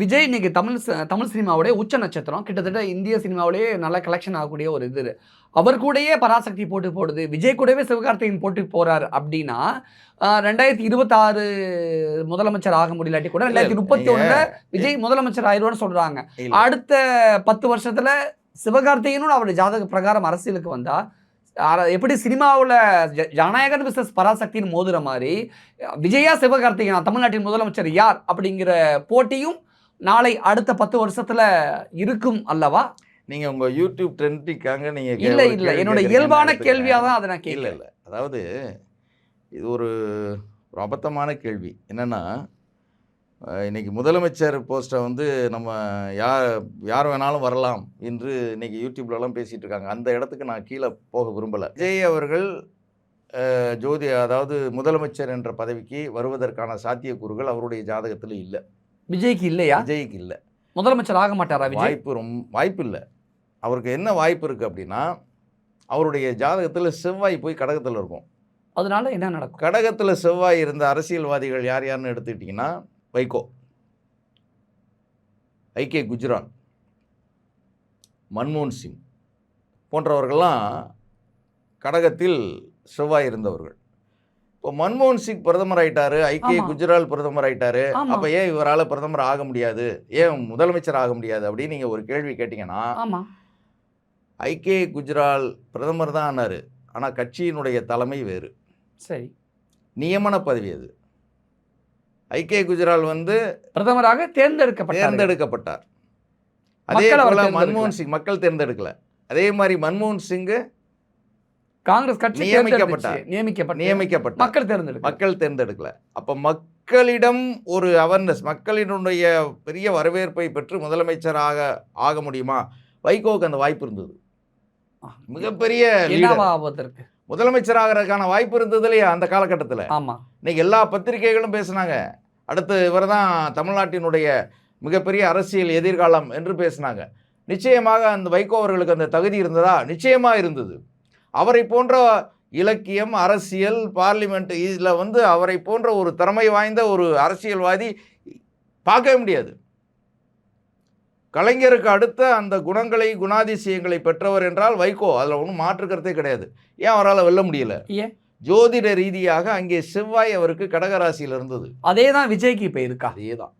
விஜய் இன்னைக்கு தமிழ் சினிமாவுடைய உச்ச நட்சத்திரம். கிட்டத்தட்ட இந்திய சினிமாவிலேயே நல்ல கலெக்ஷன் ஆகக்கூடிய ஒரு இது. அவர் கூடயே பராசக்தி போட்டி போடுது, விஜய் கூடவே சிவகார்த்திகேயன் போட்டி போறாரு அப்படின்னா 2026 முதலமைச்சர் ஆக முடியலாட்டி கூட 2031 விஜய் முதலமைச்சர் ஆயிடுவான்னு சொல்றாங்க. அடுத்த 10 வருஷத்துல சிவகார்த்திகேயனும் அவருடைய ஜாதக பிரகாரம் அரசியலுக்கு வந்தா எப்படி சினிமாவில் ஜனநாயகன் பிசினஸ் பராசக்தின்னு மோதுற மாதிரி விஜயா சிவகார்த்திகேயன் தமிழ்நாட்டின் முதலமைச்சர் யார் அப்படிங்கிற போட்டியும் நாளை அடுத்த 10 வருஷத்துல இருக்கும் அல்லவா? நீங்க உங்க யூடியூப் ட்ரெண்டிங்காக நீங்க இல்ல என்னோட இயல்பான கேள்வியா தான் அதை நான் கேட்கல. இல்ல அதாவது இது ஒரு அபத்தமான கேள்வி. என்னன்னா இன்னைக்கு முதலமைச்சர் போஸ்ட்டை வந்து நம்ம யார் வேணாலும் வரலாம் என்று இன்னைக்கு யூடியூப்லலாம் பேசிகிட்டு இருக்காங்க. அந்த இடத்துக்கு நான் கீழே போக விரும்பலை. விஜய் அவர்கள் அதாவது முதலமைச்சர் என்ற பதவிக்கு வருவதற்கான சாத்தியக்கூறுகள் அவருடைய ஜாதகத்தில் இல்லை. விஜய்க்கு இல்லையா? விஜய்க்கு இல்லை. முதலமைச்சர் ஆக மாட்டாரா விஜய்? வாய்ப்பு இல்லை. அவருக்கு என்ன வாய்ப்பு இருக்குது அப்படின்னா, அவருடைய ஜாதகத்தில் செவ்வாய் போய் கடகத்தில் இருக்கும். அதனால என்ன நடக்கும்? கடகத்தில் செவ்வாய் இருந்த அரசியல்வாதிகள் யாருன்னு எடுத்துக்கிட்டிங்கன்னா, வைகோ, ஐகே குஜ்ரால், மன்மோகன் சிங் போன்றவர்கள்லாம் கடகத்தில் செவ்வாய் இருந்தவர்கள். இப்போ மன்மோகன் சிங் பிரதமர் ஆயிட்டாரு, ஐகே குஜ்ரால் பிரதமர் ஆயிட்டாரு. அப்போ ஏன் இவரால் பிரதமர் ஆக முடியாது, ஏன் முதலமைச்சர் ஆக முடியாது அப்படின்னு நீங்கள் ஒரு கேள்வி கேட்டிங்கன்னா, ஐகே குஜ்ரால் பிரதமர் தான் ஆனார். ஆனால் கட்சியினுடைய தலைமை வேறு. சரி, நியமன பதவி அது. ஐகே குஜ்ரால் வந்து பிரதமராக தேர்ந்தெடுக்கப்பட்டார். அதே போல மன்மோகன் சிங் மக்கள் தேர்ந்தெடுக்கல. அதே மாதிரி மன்மோகன் சிங் காங்கிரஸ் கட்சி நியமிக்கப்பட்டார், மக்கள் தேர்ந்தெடுக்கல. அப்ப மக்களிடம் ஒரு அவேர்னஸ், மக்களினுடைய பெரிய வரவேற்பை பெற்று முதலமைச்சராக ஆக முடியுமா? வைகோவுக்கு அந்த வாய்ப்பு இருந்தது. மிகப்பெரிய முதலமைச்சர் ஆகிறதுக்கான வாய்ப்பு இருந்தது இல்லையா அந்த காலகட்டத்தில்? இன்னைக்கு எல்லா பத்திரிகைகளும் பேசினாங்க, அடுத்து இவர் தான் தமிழ்நாட்டினுடைய மிகப்பெரிய அரசியல் எதிர்காலம் என்று பேசினாங்க. நிச்சயமாக அந்த வைகோ அவர்களுக்கு அந்த தகுதி இருந்ததா? நிச்சயமாக இருந்தது. அவரை போன்ற இலக்கியம், அரசியல், பார்லிமெண்ட் இதில் வந்து அவரை போன்ற ஒரு திறமை வாய்ந்த ஒரு அரசியல்வாதி பார்க்கவே முடியாது. கலைஞருக்கு அடுத்த அந்த குணங்களை, குணாதிசயங்களை பெற்றவர் என்றால் வைகோ. அதில் ஒன்றும் மாற்றுக்கிறதே கிடையாது. ஏன் அவரால் வெல்ல முடியல? ஜோதிட ரீதியாக அங்கே செவ்வாய் அவருக்கு கடகராசியில் இருந்தது. அதே தான் விஜய்க்கு இப்போ இருக்கா? அதே தான்.